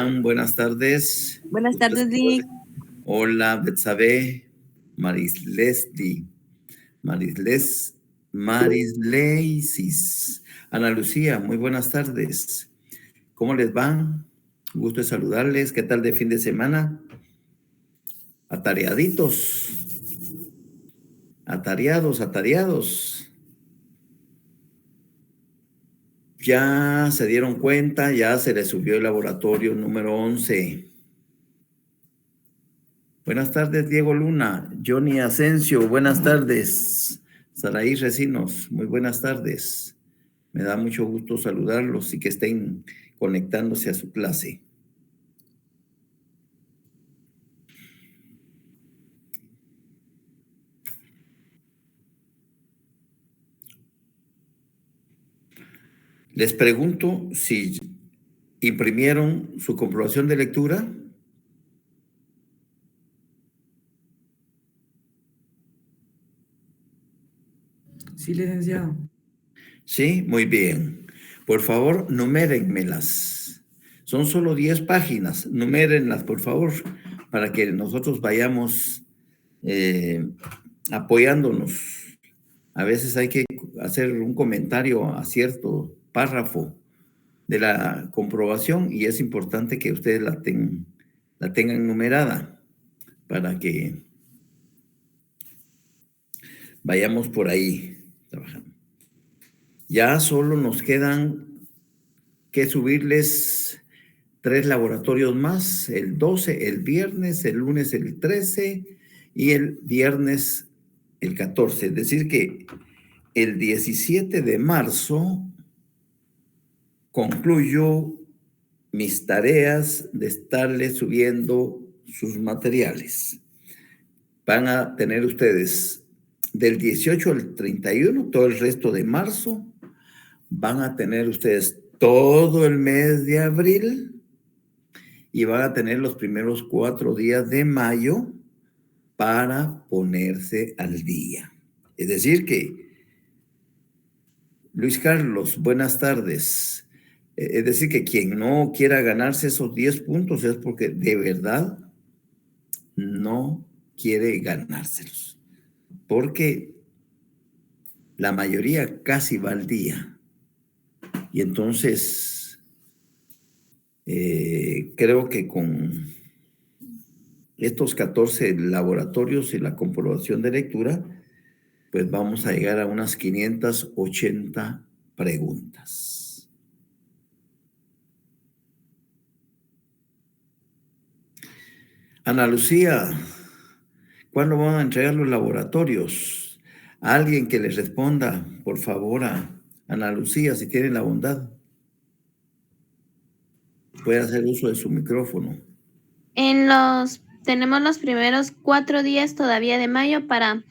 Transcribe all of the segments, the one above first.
están? Buenas tardes. Buenas tardes, Di. Hola, Betsabe, Marisleisis. Ana Lucía, muy buenas tardes. ¿Cómo les va? Gusto de saludarles. ¿Qué tal de fin de semana? Atareaditos. Atareados. Ya se dieron cuenta, ya se les subió el laboratorio número 11. Buenas tardes, Diego Luna. Johnny Asensio, buenas tardes. Saraí Recinos, muy buenas tardes. Me da mucho gusto saludarlos y que estén conectándose a su clase. Les pregunto si imprimieron su comprobación de lectura. Sí, licenciado. Sí, muy bien. Por favor, numérenmelas. Son solo 10 páginas. Numérenlas, por favor, para que nosotros vayamos apoyándonos. A veces hay que hacer un comentario a cierto párrafo de la comprobación y es importante que ustedes la tengan numerada para que vayamos por ahí trabajando. Ya solo nos quedan que subirles 3 laboratorios más, el 12, el viernes, el lunes el 13 y el viernes el 14. Es decir que el 17 de marzo concluyo mis tareas de estarles subiendo sus materiales. Van a tener ustedes del 18 al 31, todo el resto de marzo. Van a tener ustedes todo el mes de abril y van a tener los primeros 4 días de mayo para ponerse al día. Es decir que, Luis Carlos, buenas tardes. Es decir que quien no quiera ganarse esos 10 puntos es porque de verdad no quiere ganárselos. Porque la mayoría casi va al día. Y entonces, creo que con estos 14 laboratorios y la comprobación de lectura, pues vamos a llegar a unas 580 preguntas. Ana Lucía, ¿cuándo van a entregar los laboratorios? Alguien que les responda, por favor, a Ana Lucía, si tienen la bondad. Puede hacer uso de su micrófono. Tenemos los primeros 4 días todavía de mayo para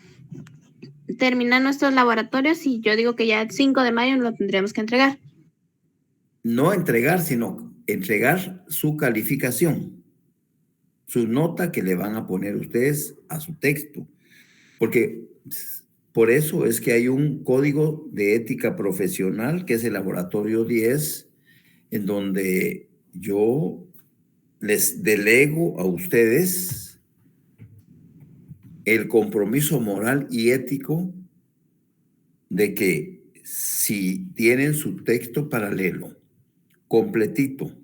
terminar nuestros laboratorios y yo digo que ya el 5 de mayo lo tendríamos que entregar. No entregar, sino entregar su calificación, su nota que le van a poner ustedes a su texto. Porque por eso es que hay un código de ética profesional, que es el laboratorio 10, en donde yo les delego a ustedes el compromiso moral y ético de que si tienen su texto paralelo, completito,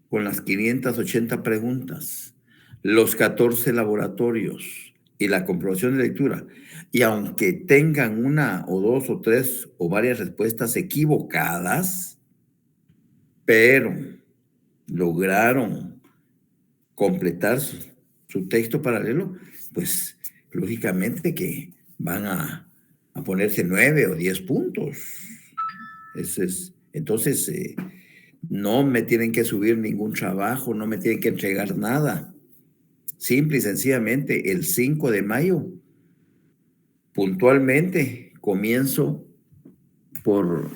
con las 580 preguntas, los 14 laboratorios y la comprobación de lectura, y aunque tengan una o dos o tres o varias respuestas equivocadas, pero lograron completar su texto paralelo, pues lógicamente que van a ponerse 9 o 10 puntos. Entonces, no me tienen que subir ningún trabajo, no me tienen que entregar nada. Simple y sencillamente, el 5 de mayo, puntualmente, comienzo por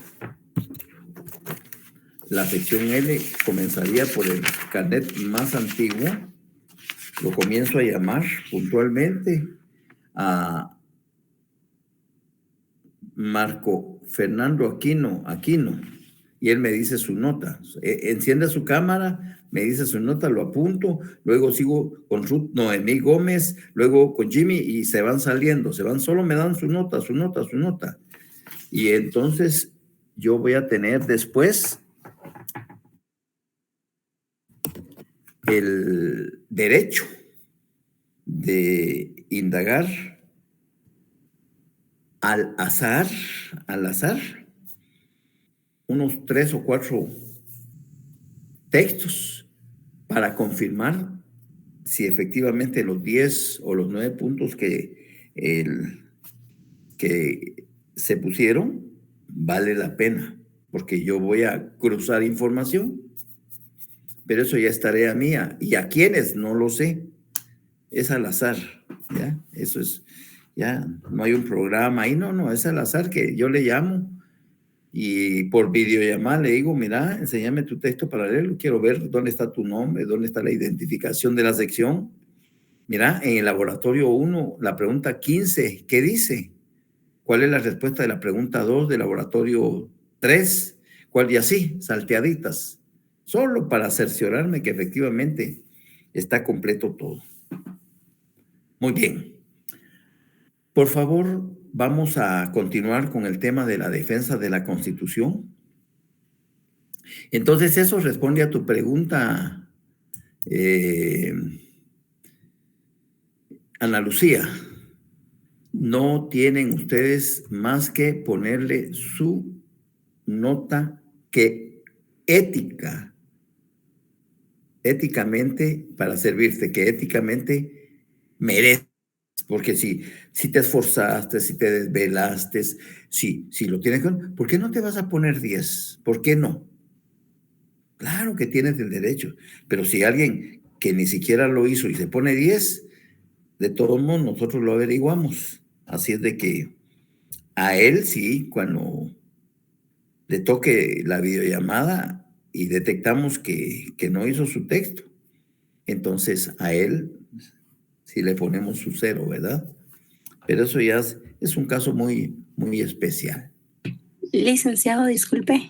la sección L, comenzaría por el carnet más antiguo, lo comienzo a llamar puntualmente a Marco Fernando Aquino, y él me dice su nota. Encienda su cámara, me dice su nota, lo apunto, luego sigo con Ruth Noemí Gómez, luego con Jimmy y se van saliendo, solo me dan su nota. Y entonces yo voy a tener después el derecho de indagar al azar, unos 3 o 4 textos para confirmar si efectivamente los 10 o los 9 puntos que se pusieron vale la pena, porque yo voy a cruzar información, pero eso ya es tarea mía. ¿Y a quiénes? No lo sé. Es al azar, ¿ya? Eso es, ya, no hay un programa ahí, no, es al azar que yo le llamo y por videollamada le digo, mira, enséñame tu texto para leerlo, quiero ver dónde está tu nombre, dónde está la identificación de la sección. Mira, en el laboratorio 1, la pregunta 15, ¿qué dice? ¿Cuál es la respuesta de la pregunta 2 del laboratorio 3? ¿Cuál? Y así, salteaditas, solo para cerciorarme que efectivamente está completo todo. Muy bien. Por favor, vamos a continuar con el tema de la defensa de la Constitución. Entonces, eso responde a tu pregunta, Ana Lucía. No tienen ustedes más que ponerle su nota que éticamente para servirte, que éticamente merece. Porque si te esforzaste, si te desvelaste, si lo tienes, ¿por qué no te vas a poner 10? ¿Por qué no? Claro que tienes el derecho, pero si alguien que ni siquiera lo hizo y se pone 10, de todos modos nosotros lo averiguamos. Así es de que a él sí, cuando le toque la videollamada y detectamos que no hizo su texto, entonces a él sí le ponemos su 0, ¿verdad? Pero eso ya es un caso muy, muy especial. Licenciado, disculpe.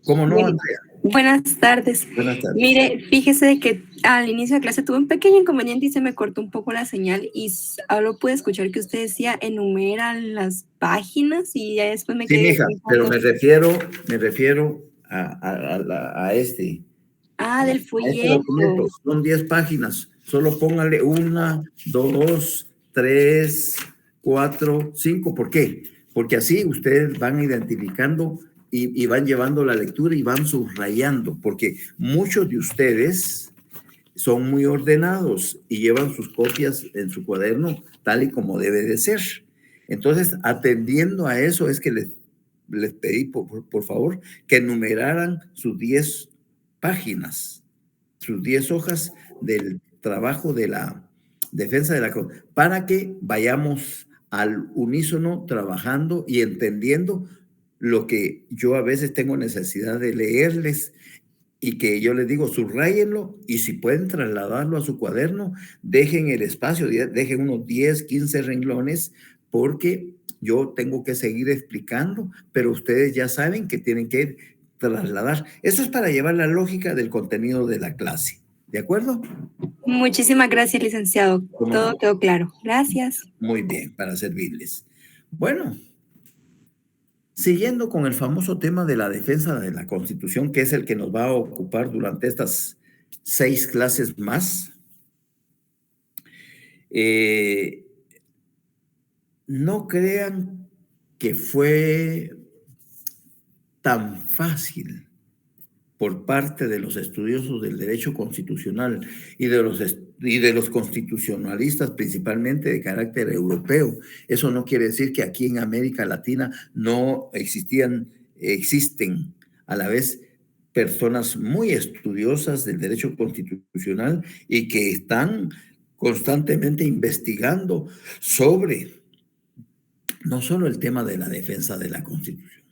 ¿Cómo no, Andrea? Buenas tardes. Buenas tardes. Mire, fíjese de que al inicio de clase tuve un pequeño inconveniente y se me cortó un poco la señal y ahora pude escuchar que usted decía enumeran las páginas y ya después me Sí, quedé mija, un poco... pero me refiero a este. Del Este folleto. documento. Son 10 páginas. Solo póngale 1, 2, 3, 4, 5. ¿Por qué? Porque así ustedes van identificando y van llevando la lectura y van subrayando, porque muchos de ustedes son muy ordenados y llevan sus copias en su cuaderno tal y como debe de ser. Entonces, atendiendo a eso es que les pedí, por favor, que enumeraran sus 10 páginas, sus 10 hojas del trabajo de la defensa de la Constitución, para que vayamos al unísono trabajando y entendiendo lo que yo a veces tengo necesidad de leerles y que yo les digo, subrayenlo y si pueden trasladarlo a su cuaderno, dejen el espacio, dejen unos 10, 15 renglones, porque yo tengo que seguir explicando, pero ustedes ya saben que tienen que trasladar. Eso es para llevar la lógica del contenido de la clase. ¿De acuerdo? Muchísimas gracias, licenciado. Todo quedó claro. Gracias. Muy bien, para servirles. Bueno, siguiendo con el famoso tema de la defensa de la Constitución, que es el que nos va a ocupar durante estas 6 clases más, no crean que fue tan fácil por parte de los estudiosos del derecho constitucional y de los constitucionalistas, principalmente de carácter europeo. Eso no quiere decir que aquí en América Latina no existen a la vez personas muy estudiosas del derecho constitucional y que están constantemente investigando sobre no solo el tema de la defensa de la Constitución.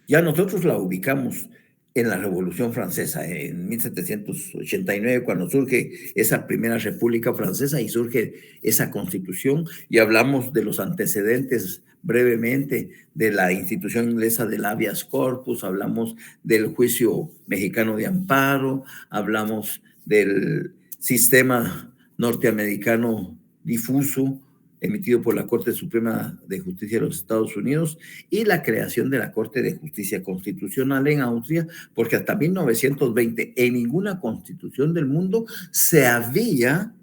Ya nosotros la ubicamos en la Revolución Francesa, en 1789, cuando surge esa primera República Francesa y surge esa Constitución, y hablamos de los antecedentes brevemente de la institución inglesa del habeas corpus, hablamos del juicio mexicano de amparo, hablamos del sistema norteamericano difuso emitido por la Corte Suprema de Justicia de los Estados Unidos y la creación de la Corte de Justicia Constitucional en Austria, porque hasta 1920 en ninguna constitución del mundo se había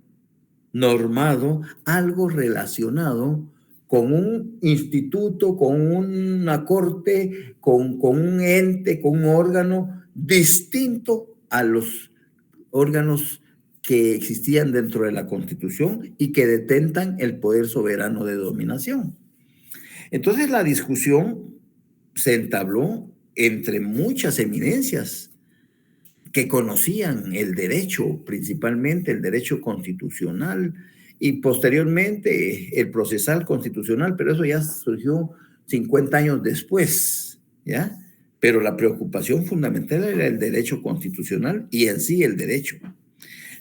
normado algo relacionado con un instituto, con una corte, con un ente, con un órgano distinto a los órganos que existían dentro de la Constitución y que detentan el poder soberano de dominación. Entonces la discusión se entabló entre muchas eminencias que conocían el derecho, principalmente el derecho constitucional y posteriormente el procesal constitucional, pero eso ya surgió 50 años después, ¿ya? Pero la preocupación fundamental era el derecho constitucional y en sí el derecho.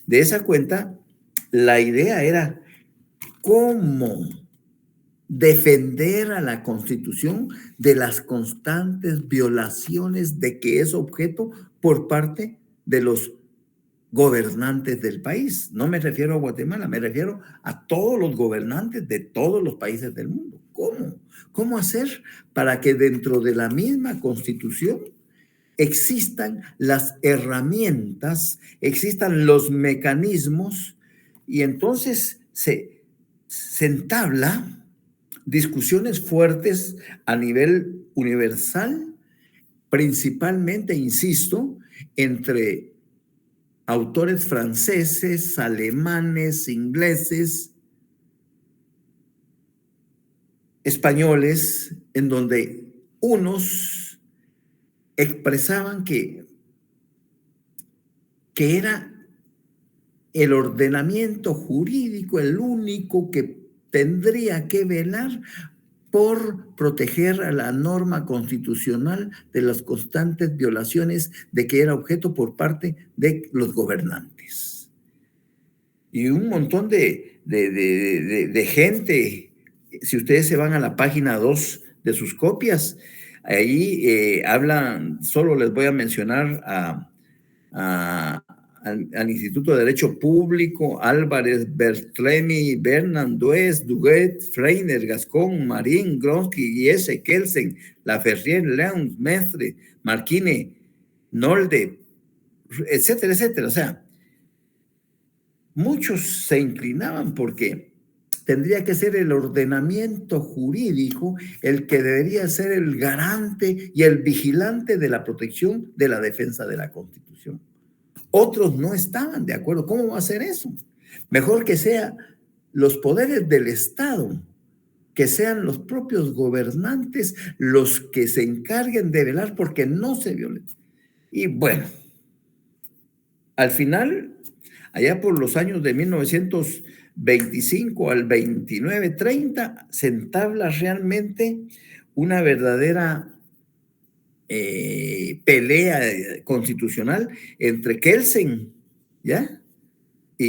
De esa cuenta, la idea era cómo defender a la Constitución de las constantes violaciones de que es objeto por parte de los gobernantes del país. No me refiero a Guatemala, me refiero a todos los gobernantes de todos los países del mundo. ¿Cómo? ¿Cómo hacer para que dentro de la misma Constitución existan las herramientas, existan los mecanismos y entonces se entabla discusiones fuertes a nivel universal, principalmente, insisto, entre autores franceses, alemanes, ingleses, españoles, en donde unos expresaban que era el ordenamiento jurídico el único que tendría que velar por proteger a la norma constitucional de las constantes violaciones de que era objeto por parte de los gobernantes. Y un montón de gente, si ustedes se van a la página 2 de sus copias, ahí hablan, solo les voy a mencionar al Instituto de Derecho Público, Álvarez, Bertlemi, Bernard, Duez, Duguet, Freiner, Gascón, Marín, Gronsky, Giese, Kelsen, Laferrière, León, Mestre, Marquine, Nolde, etcétera, etcétera. O sea, muchos se inclinaban porque tendría que ser el ordenamiento jurídico el que debería ser el garante y el vigilante de la protección de la defensa de la Constitución. Otros no estaban de acuerdo. ¿Cómo va a ser eso? Mejor que sean los poderes del Estado, que sean los propios gobernantes los que se encarguen de velar porque no se violen. Y bueno, al final, allá por los años de 1925 al 29-30, se entabla realmente una verdadera pelea constitucional entre Kelsen, ¿ya? Y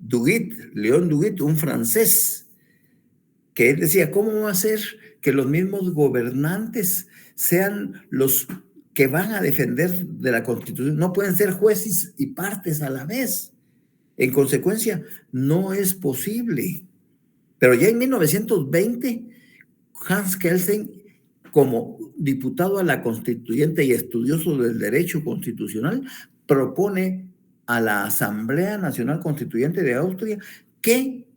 Duguit, León Duguit, un francés, que él decía, ¿cómo va a ser que los mismos gobernantes sean los que van a defender de la Constitución? No pueden ser jueces y partes a la vez. En consecuencia, no es posible. Pero ya en 1920, Hans Kelsen, como diputado a la Constituyente y estudioso del derecho constitucional, propone a la Asamblea Nacional Constituyente de Austria que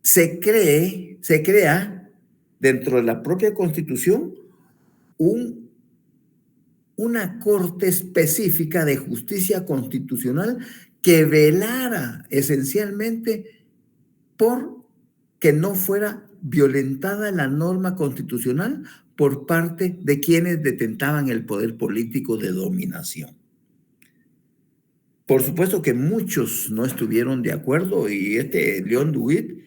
se crea dentro de la propia Constitución una corte específica de justicia constitucional que velara esencialmente por que no fuera violentada la norma constitucional por parte de quienes detentaban el poder político de dominación. Por supuesto que muchos no estuvieron de acuerdo y León Duguit,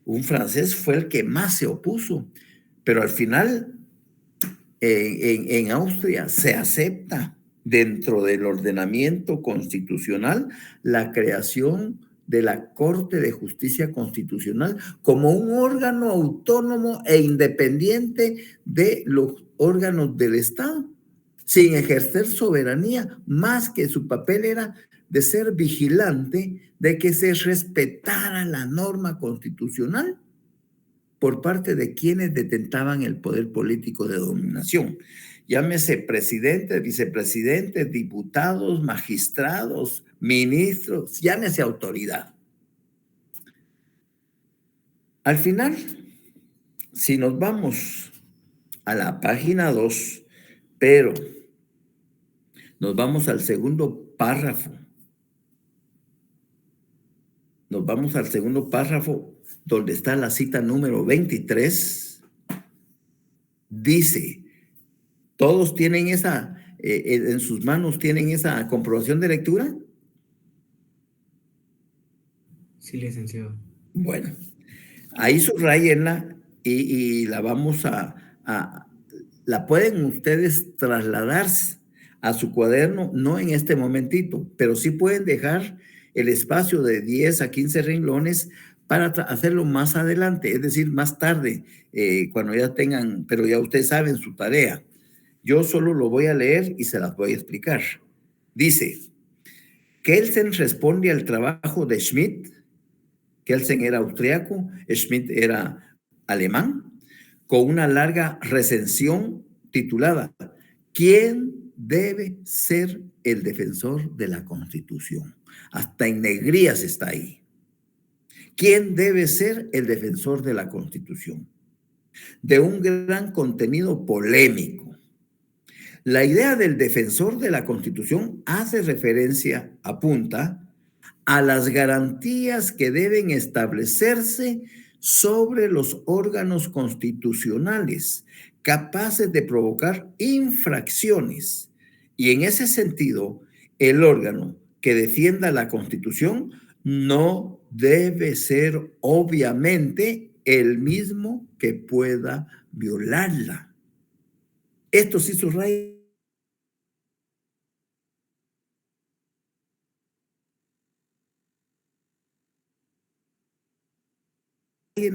un francés, fue el que más se opuso, pero al final en Austria se acepta dentro del ordenamiento constitucional la creación de la Corte de Justicia Constitucional como un órgano autónomo e independiente de los órganos del Estado, sin ejercer soberanía, más que su papel era de ser vigilante de que se respetara la norma constitucional por parte de quienes detentaban el poder político de dominación. Llámese presidentes, vicepresidentes, diputados, magistrados, ministros, llámese autoridad. Al final, si nos vamos a la página 2, pero nos vamos al segundo párrafo. Nos vamos al segundo párrafo donde está la cita número 23. Dice, ¿todos tienen esa, en sus manos tienen esa comprobación de lectura? Sí, licenciado. Bueno, ahí subrayenla y la vamos la pueden ustedes trasladar a su cuaderno, no en este momentito, pero sí pueden dejar el espacio de 10 a 15 renglones para hacerlo más adelante, es decir, más tarde, cuando ya tengan, pero ya ustedes saben su tarea. Yo solo lo voy a leer y se las voy a explicar. Dice, Kelsen responde al trabajo de Schmidt. Kelsen era austriaco, Schmidt era alemán, con una larga recensión titulada ¿Quién debe ser el defensor de la Constitución? Hasta en negrías está ahí. ¿Quién debe ser el defensor de la Constitución? De un gran contenido polémico. La idea del defensor de la Constitución hace referencia, apunta, a las garantías que deben establecerse sobre los órganos constitucionales capaces de provocar infracciones. Y en ese sentido, el órgano que defienda la Constitución no debe ser obviamente el mismo que pueda violarla. Esto sí subraya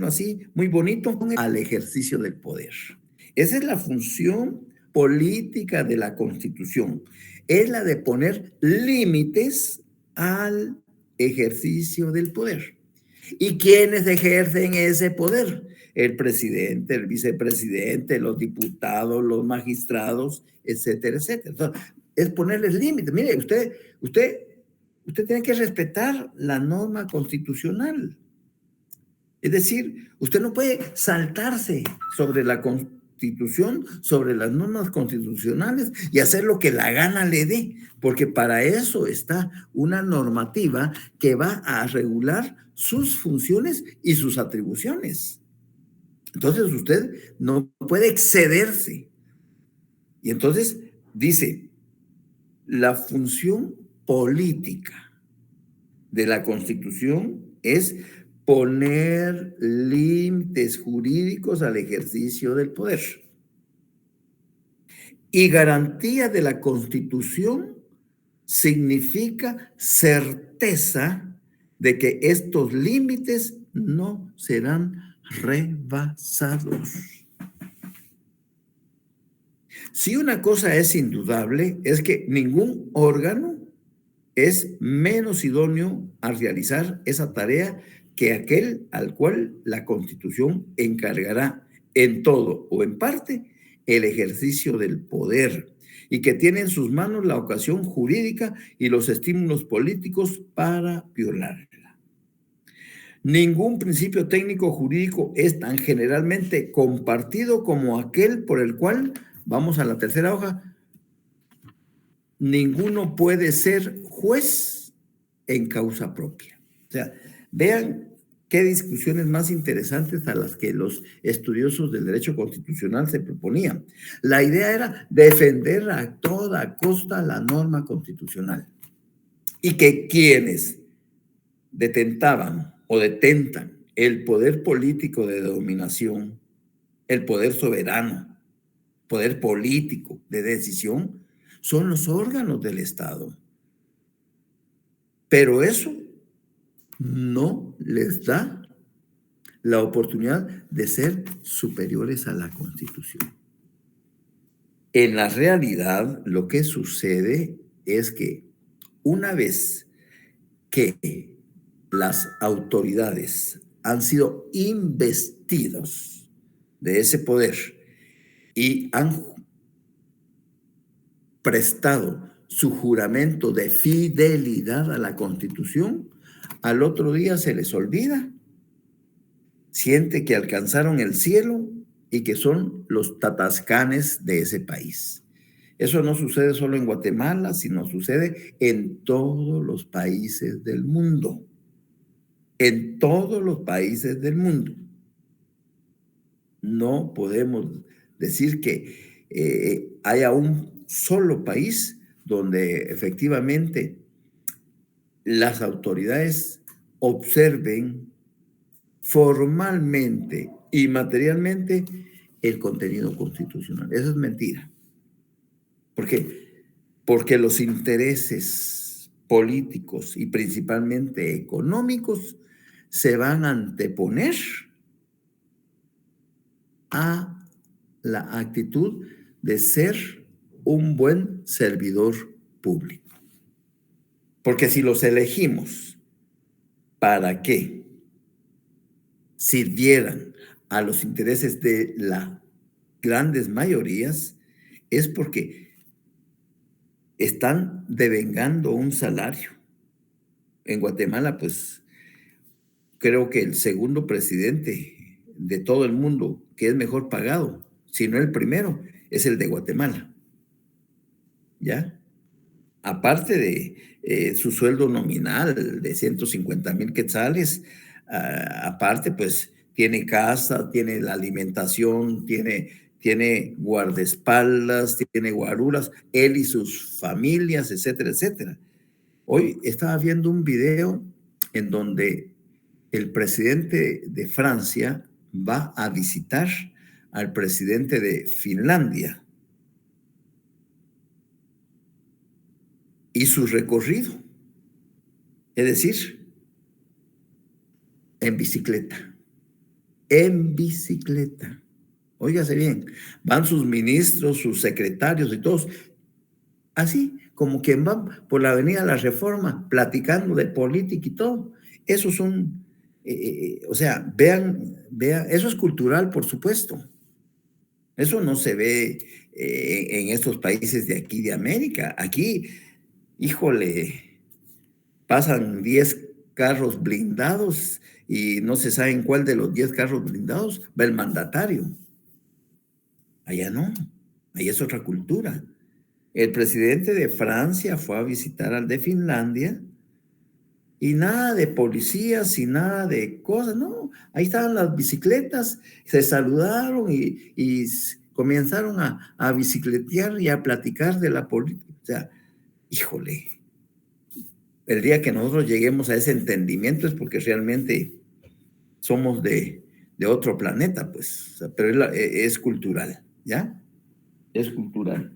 así, muy bonito, al ejercicio del poder. Esa es la función política de la Constitución. Es la de poner límites al ejercicio del poder. ¿Y quiénes ejercen ese poder? El presidente, el vicepresidente, los diputados, los magistrados, etcétera, etcétera. Entonces, es ponerles límites. Mire, usted tiene que respetar la norma constitucional. Es decir, usted no puede saltarse sobre la Constitución, sobre las normas constitucionales y hacer lo que la gana le dé, porque para eso está una normativa que va a regular sus funciones y sus atribuciones. Entonces usted no puede excederse. Y entonces dice, la función política de la Constitución es poner límites jurídicos al ejercicio del poder. Y garantía de la Constitución significa certeza de que estos límites no serán rebasados. Si una cosa es indudable, es que ningún órgano es menos idóneo a realizar esa tarea que aquel al cual la Constitución encargará en todo o en parte el ejercicio del poder y que tiene en sus manos la ocasión jurídica y los estímulos políticos para violarla. Ningún principio técnico jurídico es tan generalmente compartido como aquel por el cual, vamos a la tercera hoja, ninguno puede ser juez en causa propia. O sea, vean qué discusiones más interesantes a las que los estudiosos del derecho constitucional se proponían. La idea era defender a toda costa la norma constitucional y que quienes detentaban o detentan el poder político de dominación, el poder soberano, poder político de decisión, son los órganos del Estado. Pero eso no les da la oportunidad de ser superiores a la Constitución. En la realidad, lo que sucede es que una vez que las autoridades han sido investidos de ese poder y han prestado su juramento de fidelidad a la Constitución, al otro día se les olvida. Siente que alcanzaron el cielo y que son los tatascanes de ese país. Eso no sucede solo en Guatemala, sino sucede en todos los países del mundo. En todos los países del mundo. No podemos decir que haya un solo país donde efectivamente las autoridades observen formalmente y materialmente el contenido constitucional. Eso es mentira. ¿Por qué? Porque los intereses políticos y principalmente económicos se van a anteponer a la actitud de ser un buen servidor público. Porque si los elegimos para que sirvieran a los intereses de las grandes mayorías, es porque están devengando un salario. En Guatemala, pues, creo que el segundo presidente de todo el mundo que es mejor pagado, si no el primero, es el de Guatemala. ¿Ya? Aparte de su sueldo nominal de 150,000 quetzales, aparte, pues, tiene casa, tiene la alimentación, tiene guardaespaldas, tiene guaruras, él y sus familias, etcétera, etcétera. Hoy estaba viendo un video en donde el presidente de Francia va a visitar al presidente de Finlandia y su recorrido, es decir, en bicicleta. En bicicleta. Óigase bien, van sus ministros, sus secretarios y todos, así como quien va por la avenida La Reforma, platicando de política y todo. Esos son, o sea, vean, eso es cultural, por supuesto. Eso no se ve en estos países de aquí de América. Aquí, híjole, pasan 10 carros blindados y no se sabe en cuál de los 10 carros blindados va el mandatario. Allá no, allá es otra cultura. El presidente de Francia fue a visitar al de Finlandia y nada de policías y nada de cosas, no. Ahí estaban las bicicletas, se saludaron y comenzaron a bicicletear y a platicar de la política. O sea, híjole, el día que nosotros lleguemos a ese entendimiento es porque realmente somos de otro planeta, pues, o sea, pero es cultural, ¿ya? Es cultural.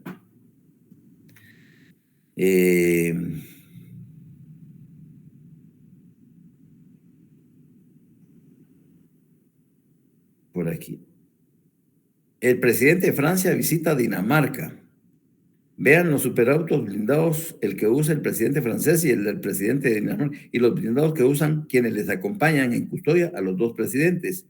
Por aquí. El presidente de Francia visita Dinamarca. Vean los superautos blindados, el que usa el presidente francés y el del presidente de Dinamarca, y los blindados que usan quienes les acompañan en custodia a los dos presidentes.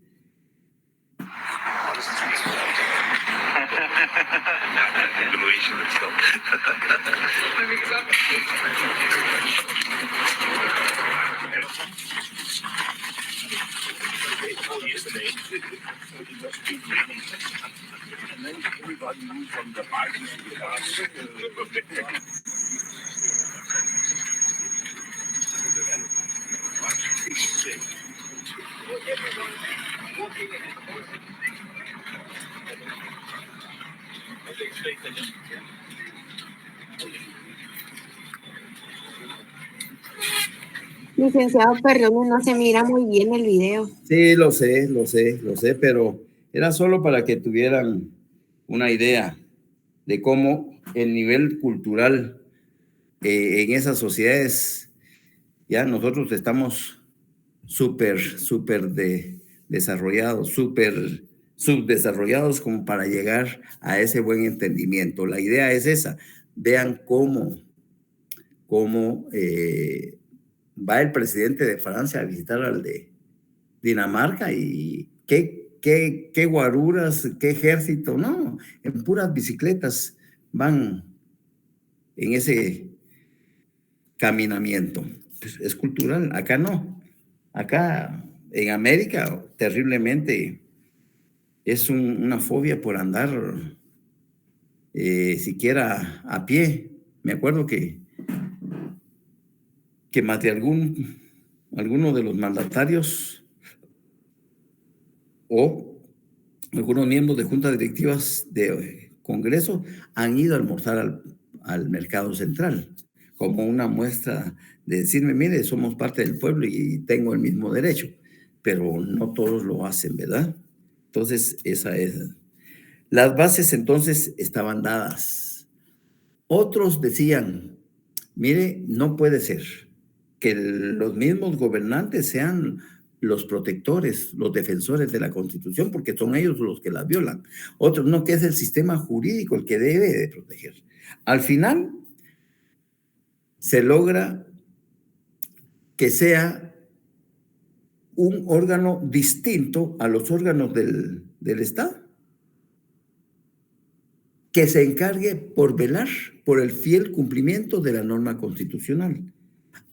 Licenciado, perdón, no se mira muy bien el video. Sí, lo sé, pero era solo para que tuvieran una idea de cómo el nivel cultural en esas sociedades, ya nosotros estamos súper desarrollados, súper subdesarrollados como para llegar a ese buen entendimiento. La idea es esa. Vean cómo va el presidente de Francia a visitar al de Dinamarca y qué guaruras, qué ejército, no, en puras bicicletas van en ese caminamiento. Pues es cultural, acá no. Acá en América terriblemente es una fobia por andar siquiera a pie. Me acuerdo que más de alguno de los mandatarios o algunos miembros de juntas directivas de Congreso han ido a almorzar al mercado central como una muestra de decirme, mire, somos parte del pueblo y tengo el mismo derecho, pero no todos lo hacen, ¿verdad? Entonces, esa es. Las bases entonces estaban dadas. Otros decían, mire, no puede ser que los mismos gobernantes sean los protectores, los defensores de la Constitución, porque son ellos los que la violan. Otros no, que es el sistema jurídico el que debe de proteger. Al final, se logra que sea un órgano distinto a los órganos del Estado, que se encargue por velar por el fiel cumplimiento de la norma constitucional,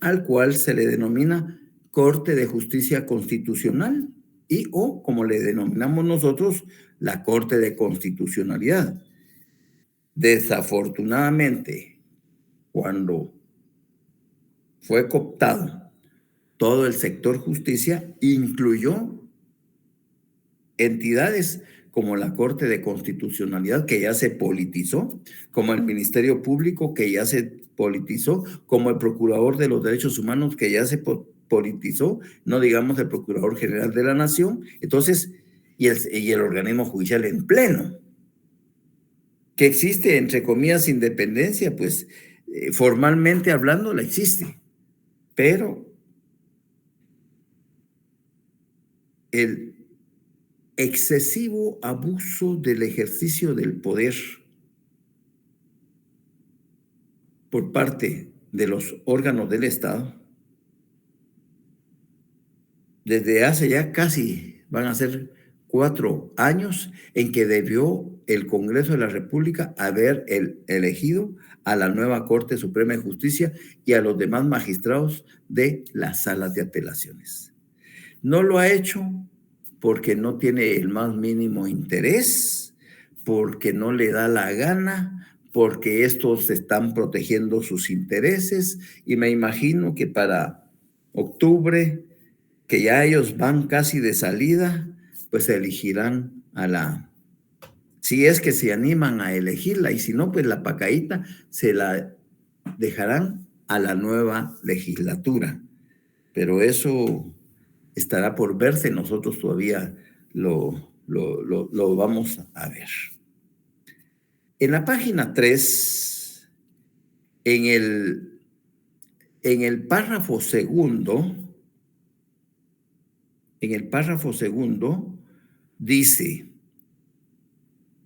al cual se le denomina Corte de Justicia Constitucional y o, como le denominamos nosotros, la Corte de Constitucionalidad. Desafortunadamente, cuando fue cooptado todo el sector justicia, incluyó entidades como la Corte de Constitucionalidad, que ya se politizó, como el Ministerio Público, que ya se politizó, como el Procurador de los Derechos Humanos, que ya se politizó, no digamos el Procurador General de la Nación, entonces, y el organismo judicial en pleno, que existe, entre comillas, independencia, pues formalmente hablando la existe, pero el excesivo abuso del ejercicio del poder por parte de los órganos del Estado, desde hace ya casi, van a ser 4 años, en que debió el Congreso de la República haber elegido a la nueva Corte Suprema de Justicia y a los demás magistrados de las salas de apelaciones. No lo ha hecho porque no tiene el más mínimo interés, porque no le da la gana, porque estos están protegiendo sus intereses, y me imagino que para octubre, que ya ellos van casi de salida, pues elegirán si es que se animan a elegirla, y si no, pues la pacaíta se la dejarán a la nueva legislatura. Pero eso estará por verse, nosotros todavía lo vamos a ver. En la página 3, en el párrafo segundo, dice,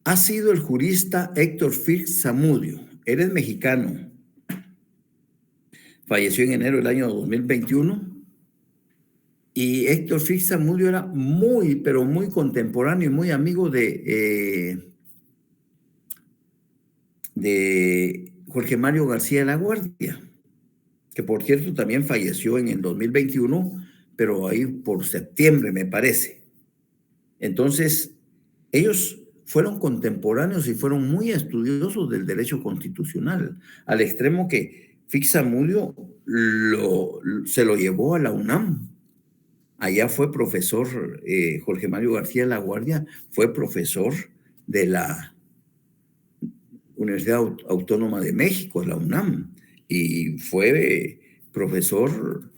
ha sido el jurista Héctor Fix Zamudio, él es mexicano, falleció en enero del año 2021, y Héctor Fix Zamudio era muy, pero muy contemporáneo y muy amigo de Jorge Mario García de la Guardia, que por cierto también falleció en el 2021, pero ahí por septiembre me parece. Entonces, ellos fueron contemporáneos y fueron muy estudiosos del derecho constitucional, al extremo que Fix Zamudio se lo llevó a la UNAM. Allá fue profesor, Jorge Mario García de la Guardia fue profesor de la Universidad Autónoma de México, la UNAM, y fue profesor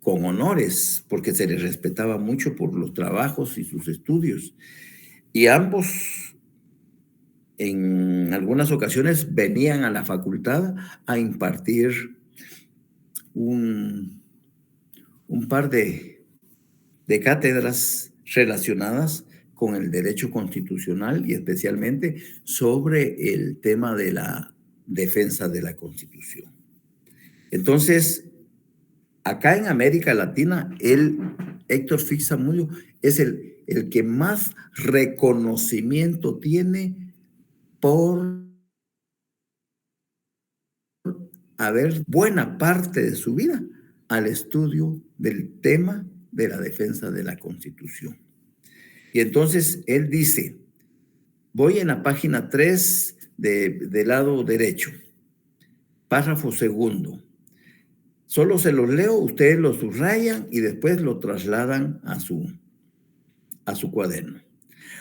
con honores, porque se le respetaba mucho por los trabajos y sus estudios. y ambos en algunas ocasiones venían a la facultad a impartir un par de cátedras relacionadas con el derecho constitucional y especialmente sobre el tema de la defensa de la Constitución. Entonces, acá en América Latina, Héctor Fix Zamudio es el que más reconocimiento tiene por haber buena parte de su vida al estudio del tema de la defensa de la Constitución. Y entonces él dice, voy en la página 3 del lado derecho, párrafo segundo. Solo se los leo, ustedes lo subrayan y después lo trasladan a su cuaderno.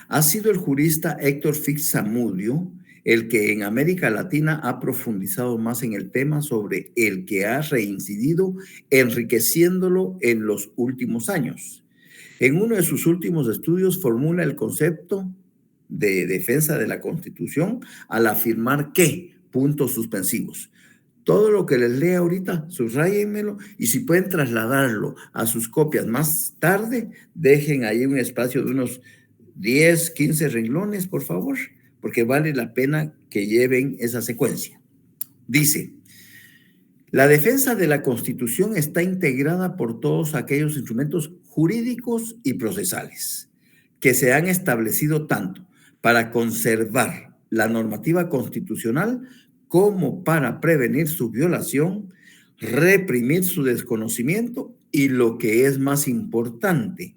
Ha sido el jurista Héctor Fix Zamudio el que en América Latina ha profundizado más en el tema, sobre el que ha reincidido, enriqueciéndolo en los últimos años. En uno de sus últimos estudios formula el concepto de defensa de la Constitución al afirmar que, puntos suspensivos, todo lo que les lea ahorita, subrayenmelo, y si pueden trasladarlo a sus copias más tarde, dejen ahí un espacio de unos 10, 15 renglones, por favor, porque vale la pena que lleven esa secuencia. Dice, la defensa de la Constitución está integrada por todos aquellos instrumentos jurídicos y procesales que se han establecido tanto para conservar la normativa constitucional como para prevenir su violación, reprimir su desconocimiento y, lo que es más importante,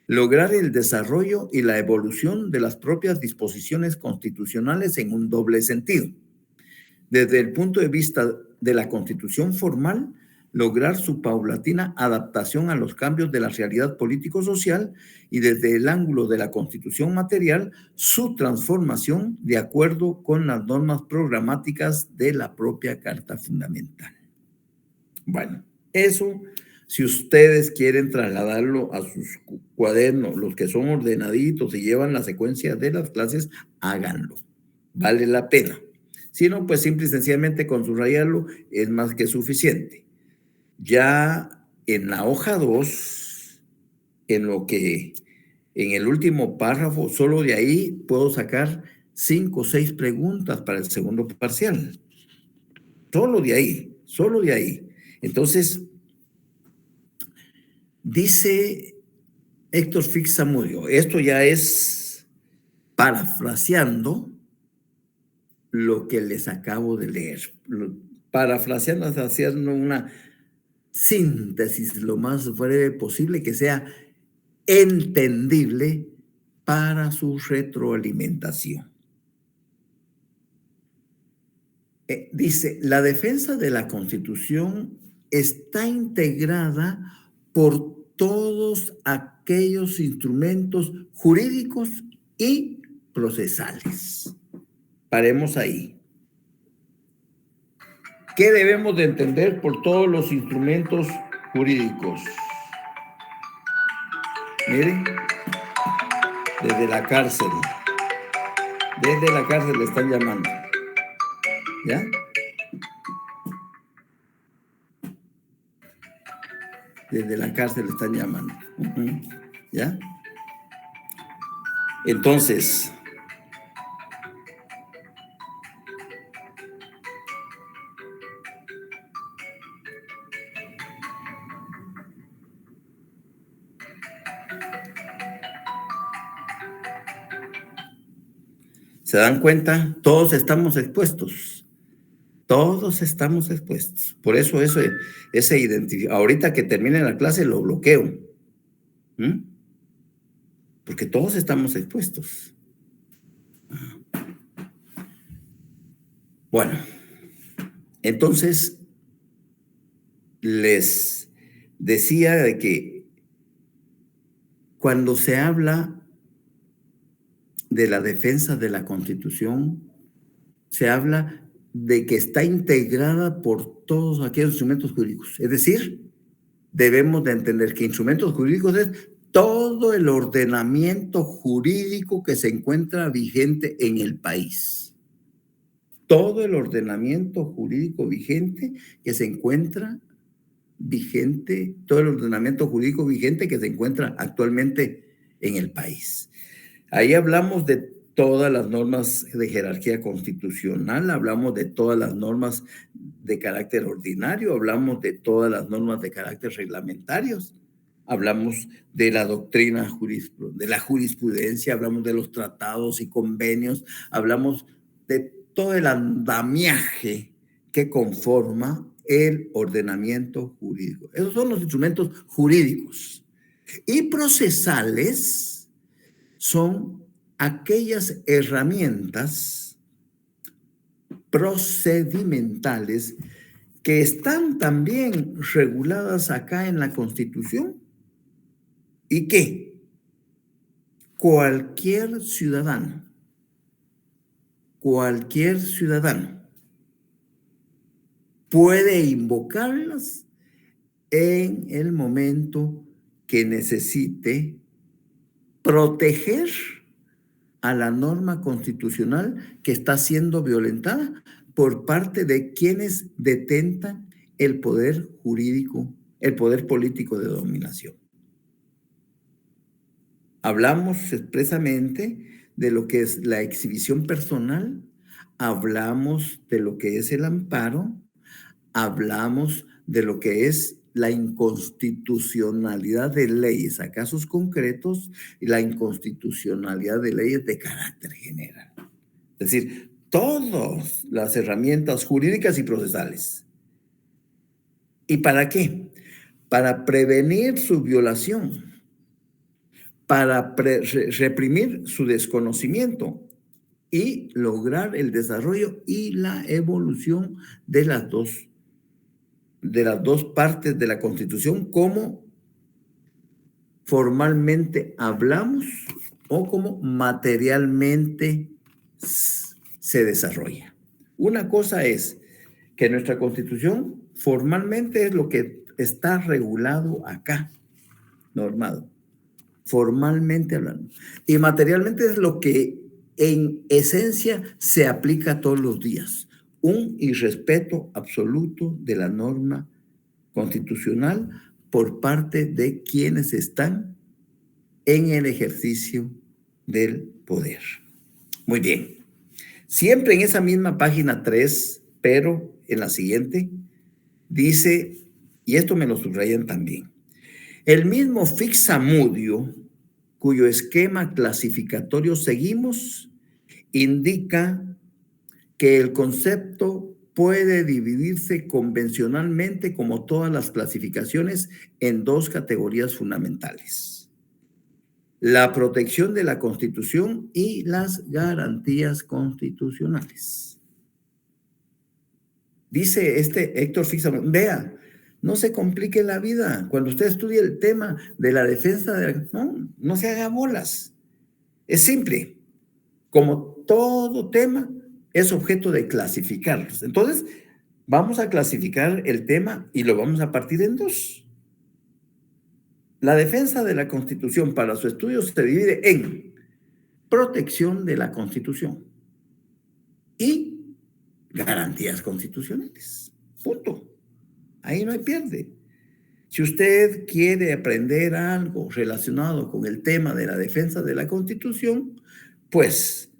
lograr el desarrollo y la evolución de las propias disposiciones constitucionales en un doble sentido. Desde el punto de vista de la Constitución formal, lograr su paulatina adaptación a los cambios de la realidad político-social, y desde el ángulo de la Constitución material, su transformación de acuerdo con las normas programáticas de la propia Carta Fundamental. Bueno, eso, si ustedes quieren trasladarlo a sus cuadernos, los que son ordenaditos y llevan la secuencia de las clases, háganlo. Vale la pena. Si no, pues simple y sencillamente con subrayarlo es más que suficiente. Ya en la hoja 2, en el último párrafo, solo de ahí puedo sacar 5 o 6 preguntas para el segundo parcial. Solo de ahí. Entonces, dice Héctor Fix Zamudio, esto ya es parafraseando lo que les acabo de leer, parafraseando, haciendo una síntesis lo más breve posible, que sea entendible para su retroalimentación. Dice, la defensa de la Constitución está integrada por todos aquellos instrumentos jurídicos y procesales. Paremos ahí. ¿Qué debemos de entender por todos los instrumentos jurídicos? Miren, desde la cárcel le están llamando. ¿Ya? Desde la cárcel le están llamando. ¿Ya? Entonces, ¿se dan cuenta? Todos estamos expuestos. Por eso ese identificación. Ahorita que termine la clase lo bloqueo. Porque todos estamos expuestos. Bueno, entonces les decía de que cuando se habla de la defensa de la Constitución, se habla de que está integrada por todos aquellos instrumentos jurídicos. Es decir, debemos de entender que instrumentos jurídicos es todo el ordenamiento jurídico que se encuentra vigente en el país. Todo el ordenamiento jurídico vigente que se encuentra vigente, todo el ordenamiento jurídico vigente que se encuentra actualmente en el país. Ahí hablamos de todas las normas de jerarquía constitucional, hablamos de todas las normas de carácter ordinario, hablamos de todas las normas de carácter reglamentarios, hablamos de la doctrina, de la jurisprudencia, hablamos de los tratados y convenios, hablamos de todo el andamiaje que conforma el ordenamiento jurídico. Esos son los instrumentos jurídicos. Y procesales son aquellas herramientas procedimentales que están también reguladas acá en la Constitución y que cualquier ciudadano puede invocarlas en el momento que necesite proteger a la norma constitucional que está siendo violentada por parte de quienes detentan el poder jurídico, el poder político de dominación. Hablamos expresamente de lo que es la exhibición personal, hablamos de lo que es el amparo, hablamos de lo que es la inconstitucionalidad de leyes a casos concretos y la inconstitucionalidad de leyes de carácter general. Es decir, todas las herramientas jurídicas y procesales. ¿Y para qué? Para prevenir su violación, para reprimir su desconocimiento y lograr el desarrollo y la evolución de las dos partes de la Constitución, como formalmente hablamos o como materialmente se desarrolla. Una cosa es que nuestra Constitución formalmente es lo que está regulado acá, normado, formalmente hablando. Y materialmente es lo que en esencia se aplica todos los días. Un irrespeto absoluto de la norma constitucional por parte de quienes están en el ejercicio del poder. Muy bien. Siempre en esa misma página 3, pero en la siguiente, dice, y esto me lo subrayan también, el mismo Fixamudio, cuyo esquema clasificatorio seguimos, indica que el concepto puede dividirse convencionalmente, como todas las clasificaciones, en dos categorías fundamentales: la protección de la Constitución y las garantías constitucionales. Dice Héctor Fixamudio, vea, no se complique la vida. Cuando usted estudie el tema de la defensa de la... No se haga bolas. Es simple. Como todo tema, es objeto de clasificarlos. Entonces, vamos a clasificar el tema y lo vamos a partir en dos. La defensa de la Constitución para su estudio se divide en protección de la Constitución y garantías constitucionales. Punto. Ahí no hay pierde. Si usted quiere aprender algo relacionado con el tema de la defensa de la Constitución, pues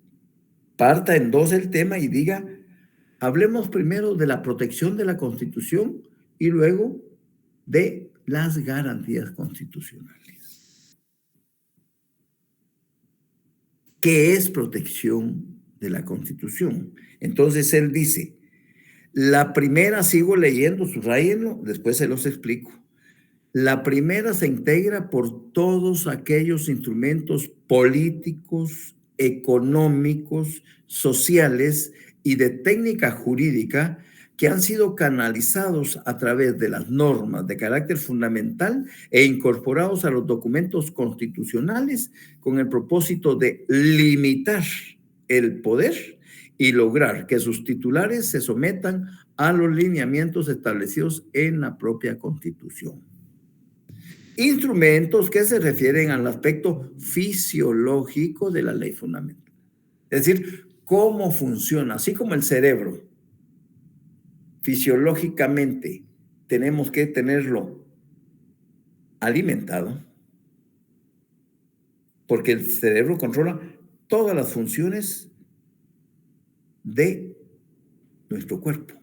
parta en dos el tema y diga, hablemos primero de la protección de la Constitución y luego de las garantías constitucionales. ¿Qué es protección de la Constitución? Entonces él dice, la primera, sigo leyendo, subrayenlo, después se los explico. La primera se integra por todos aquellos instrumentos políticos, económicos, sociales y de técnica jurídica que han sido canalizados a través de las normas de carácter fundamental e incorporados a los documentos constitucionales con el propósito de limitar el poder y lograr que sus titulares se sometan a los lineamientos establecidos en la propia Constitución. Instrumentos que se refieren al aspecto fisiológico de la ley fundamental. Es decir, cómo funciona, así como el cerebro. Fisiológicamente tenemos que tenerlo alimentado, porque el cerebro controla todas las funciones de nuestro cuerpo.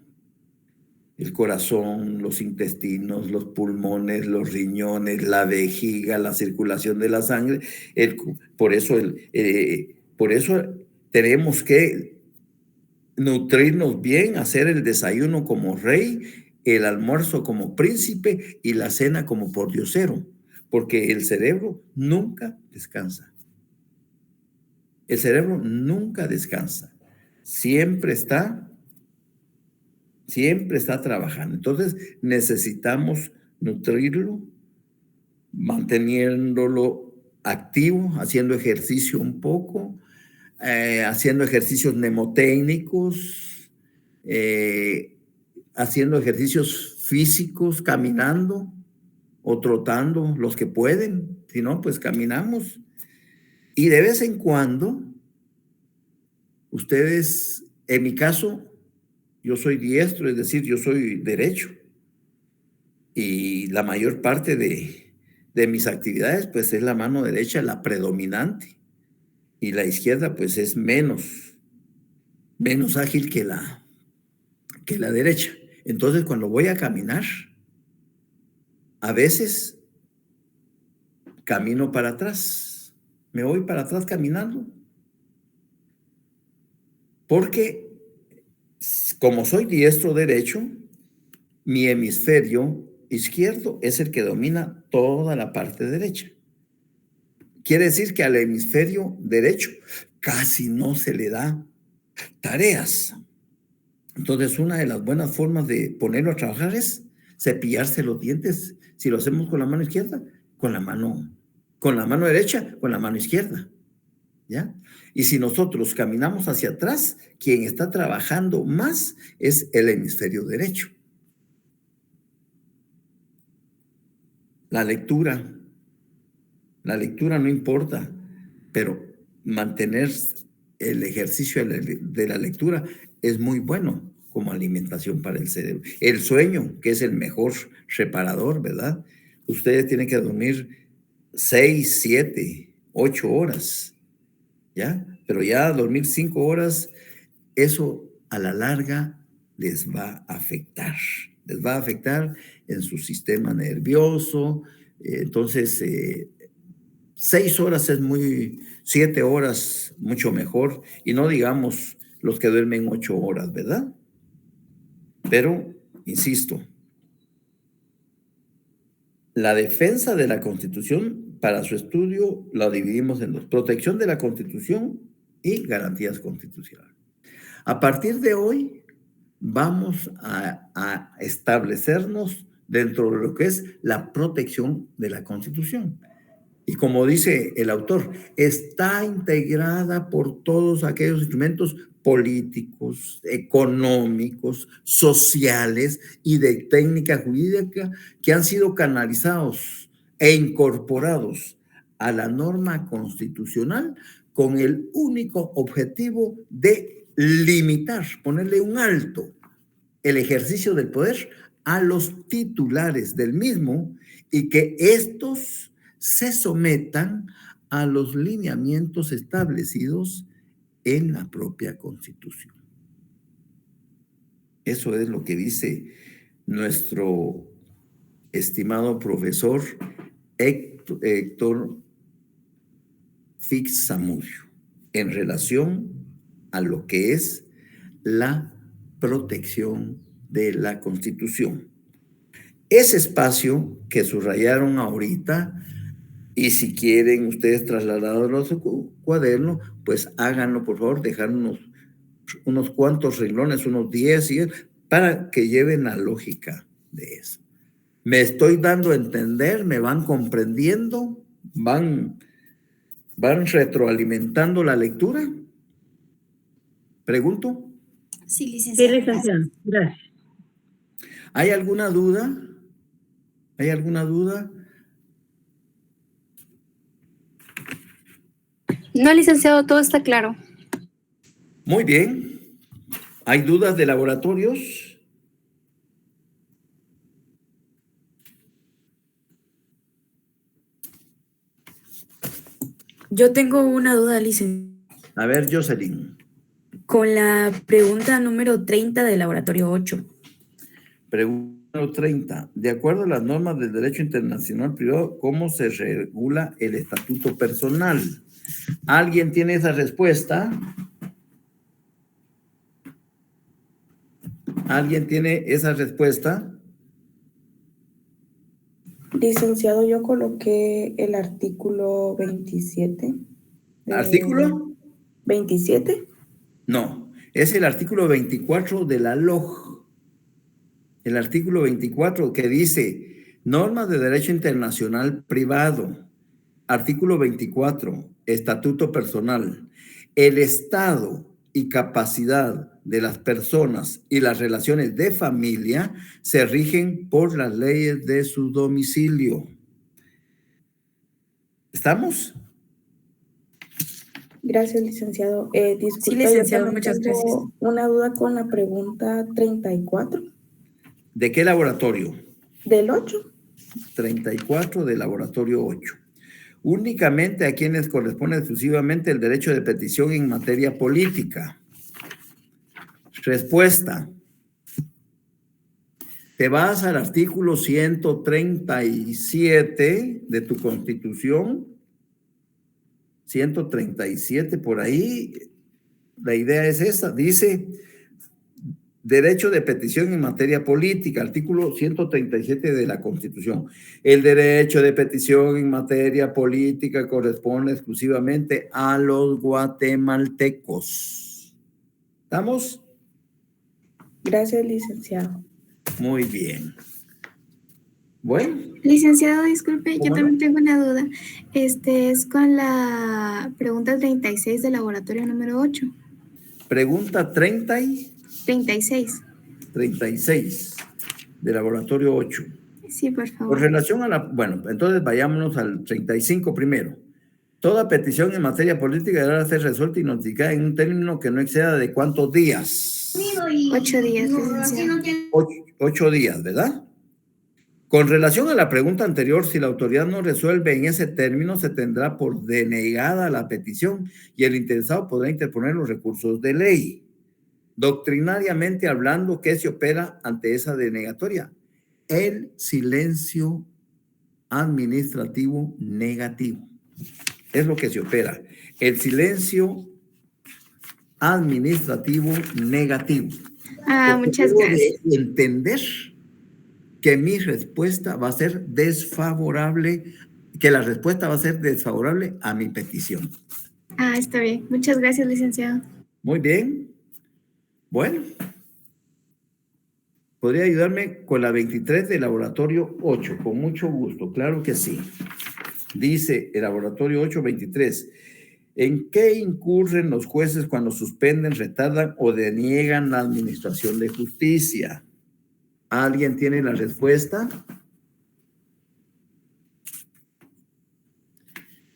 El corazón, los intestinos, los pulmones, los riñones, la vejiga, la circulación de la sangre. Por eso tenemos que nutrirnos bien, hacer el desayuno como rey, el almuerzo como príncipe y la cena como pordiosero, porque el cerebro nunca descansa. El cerebro nunca descansa. Siempre está trabajando. Entonces necesitamos nutrirlo, manteniéndolo activo, haciendo ejercicio un poco, haciendo ejercicios mnemotécnicos, haciendo ejercicios físicos, caminando o trotando, los que pueden. Si no, pues caminamos. Y de vez en cuando, ustedes, en mi caso, yo soy diestro, es decir, yo soy derecho. Y la mayor parte de mis actividades, pues es la mano derecha la predominante. Y la izquierda, pues es menos ágil que la derecha. Entonces, cuando voy a caminar, a veces camino para atrás. Me voy para atrás caminando. Porque como soy diestro derecho, mi hemisferio izquierdo es el que domina toda la parte derecha. Quiere decir que al hemisferio derecho casi no se le da tareas. Entonces, una de las buenas formas de ponerlo a trabajar es cepillarse los dientes. Si lo hacemos con la mano izquierda, con la mano derecha, con la mano izquierda. ¿Ya? Y si nosotros caminamos hacia atrás, quien está trabajando más es el hemisferio derecho. La lectura no importa, pero mantener el ejercicio de la lectura es muy bueno como alimentación para el cerebro. El sueño, que es el mejor reparador, ¿verdad? Ustedes tienen que dormir 6, 7, 8 horas, ¿ya? Pero ya dormir 5 horas, eso a la larga les va a afectar. Les va a afectar en su sistema nervioso. Entonces, 6 horas es 7 horas mucho mejor. Y no digamos los que duermen 8 horas, ¿verdad? Pero, insisto, la defensa de la Constitución, para su estudio, la dividimos en dos: protección de la Constitución y garantías constitucionales. A partir de hoy, vamos a establecernos dentro de lo que es la protección de la Constitución. Y como dice el autor, está integrada por todos aquellos instrumentos políticos, económicos, sociales y de técnica jurídica que han sido canalizados e incorporados a la norma constitucional con el único objetivo de limitar, ponerle un alto, el ejercicio del poder a los titulares del mismo y que estos se sometan a los lineamientos establecidos en la propia Constitución. Eso es lo que dice nuestro estimado profesor Héctor Fix Zamudio en relación a lo que es la protección de la Constitución. Ese espacio que subrayaron ahorita, y si quieren ustedes trasladarlo a su cuaderno, pues háganlo, por favor, dejar unos cuantos renglones, unos 10, para que lleven la lógica de eso. ¿Me estoy dando a entender? ¿Me van comprendiendo? ¿Van retroalimentando la lectura? ¿Pregunto? Sí, licenciado. Sí, licenciado. Gracias. ¿Hay alguna duda? ¿Hay alguna duda? No, licenciado, todo está claro. Muy bien. ¿Hay dudas de laboratorios? Yo tengo una duda, licenciado. A ver, Jocelyn. Con la pregunta número 30 del laboratorio 8. Pregunta número 30. De acuerdo a las normas del derecho internacional privado, ¿cómo se regula el estatuto personal? ¿Alguien tiene esa respuesta? ¿Alguien tiene esa respuesta? Licenciado, yo coloqué el artículo 27. ¿Artículo? 27. No, es el artículo 24 de la LOG. El artículo 24 que dice normas de derecho internacional privado. Artículo 24, estatuto personal. El estado y capacidad de las personas y las relaciones de familia se rigen por las leyes de su domicilio. ¿Estamos? Gracias, licenciado. Disculpe, Sí, licenciado, yo también muchas tengo gracias. una duda con la pregunta 34 ¿De qué laboratorio? del 8. 34 del laboratorio 8. Únicamente a quienes corresponde exclusivamente el derecho de petición en materia política. Respuesta. Te vas al artículo 137 de tu Constitución. 137 por ahí. La idea es esa. Dice derecho de petición en materia política, artículo 137 de la Constitución. El derecho de petición en materia política corresponde exclusivamente a los guatemaltecos. ¿Estamos? Gracias, licenciado. Muy bien. Bueno. Licenciado, disculpe, yo ¿Cómo no? también tengo una duda. Es con la pregunta 36 del laboratorio número 8. Pregunta 36. 36 del laboratorio 8. Sí, por Con favor. relación a la... Bueno, entonces vayámonos al 35 primero. Toda petición en materia política deberá ser resuelta y notificada en un término que no exceda de ¿cuántos días? 8 días, licenciado. 8 días, ¿verdad? Con relación a la pregunta anterior, si la autoridad no resuelve en ese término, se tendrá por denegada la petición y el interesado podrá interponer los recursos de ley. Doctrinariamente hablando, ¿qué se opera ante esa denegatoria? El silencio administrativo negativo. Es lo que se opera. El silencio administrativo negativo. Muchas Debo gracias. de entender que mi respuesta va a ser desfavorable, que la respuesta va a ser desfavorable a mi petición. Está bien. Muchas gracias, licenciado. Muy bien. Bueno. ¿Podría ayudarme con la 23 del laboratorio 8? Con mucho gusto, claro que sí. Dice el laboratorio 823. ¿En qué incurren los jueces cuando suspenden, retardan o deniegan la administración de justicia? ¿Alguien tiene la respuesta?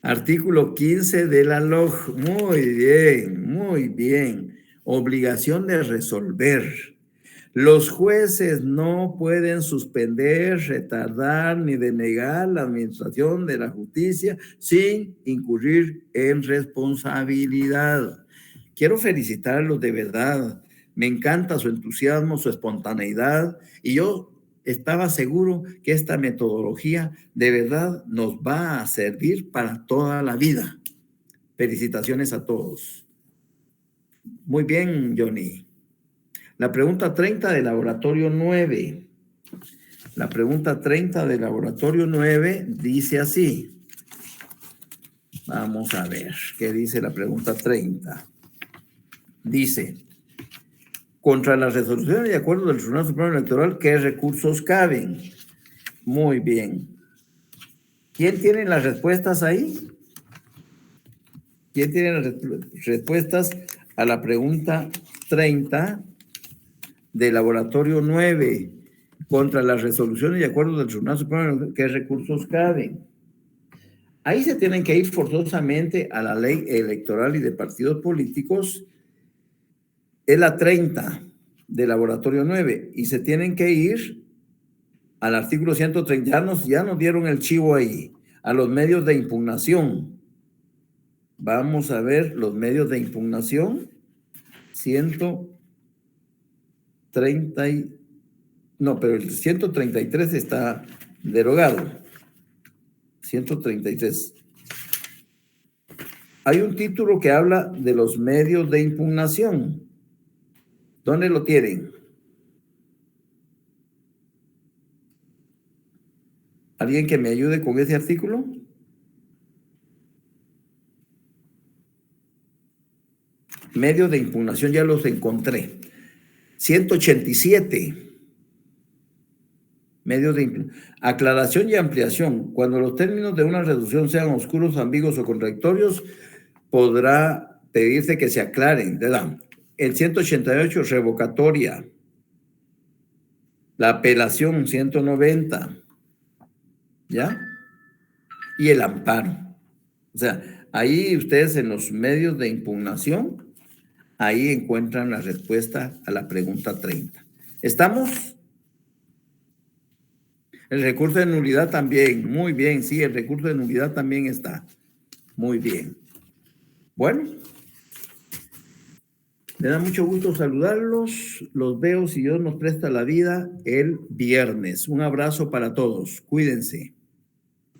Artículo 15 de la LOG. Muy bien, muy bien. Obligación de resolver. Los jueces no pueden suspender, retardar ni denegar la administración de la justicia sin incurrir en responsabilidad. Quiero felicitarlos de verdad. Me encanta su entusiasmo, su espontaneidad y yo estaba seguro que esta metodología de verdad nos va a servir para toda la vida. Felicitaciones a todos. Muy bien, Johnny. La pregunta 30 del laboratorio 9. La pregunta 30 del laboratorio 9 dice así. Vamos a ver qué dice la pregunta 30. Dice, contra las resoluciones de acuerdo del Tribunal Supremo Electoral, ¿qué recursos caben? Muy bien. ¿Quién tiene las respuestas ahí? ¿Quién tiene las respuestas a la pregunta 30 del laboratorio 9? Contra las resoluciones y acuerdos del Tribunal Supremo, ¿qué recursos caben? Ahí se tienen que ir forzosamente a la ley electoral y de partidos políticos. Es la 30 del laboratorio 9 y se tienen que ir al artículo 130. Ya nos dieron el chivo ahí, a los medios de impugnación. Vamos a ver los medios de impugnación. 130 no, pero el 133 está derogado. 133. Hay un título que habla de los medios de impugnación. ¿Dónde lo tienen? ¿Alguien que me ayude con ese artículo? Medios de impugnación, ya los encontré. 187. Medios de aclaración y ampliación. Cuando los términos de una resolución sean oscuros, ambiguos o contradictorios, podrá pedirse que se aclaren, ¿verdad? El 188, revocatoria. La apelación, 190. ¿Ya? Y el amparo. O sea, ahí ustedes en los medios de impugnación, ahí encuentran la respuesta a la pregunta 30. ¿Estamos? El recurso de nulidad también, muy bien, sí, el recurso de nulidad también está. Muy bien. Bueno, me da mucho gusto saludarlos. Los veo, si Dios nos presta la vida, el viernes. Un abrazo para todos. Cuídense.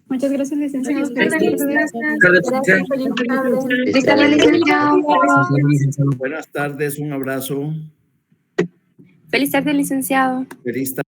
Muchas gracias, licenciado. Buenas tardes, un abrazo. Feliz tarde, licenciado. Feliz tarde.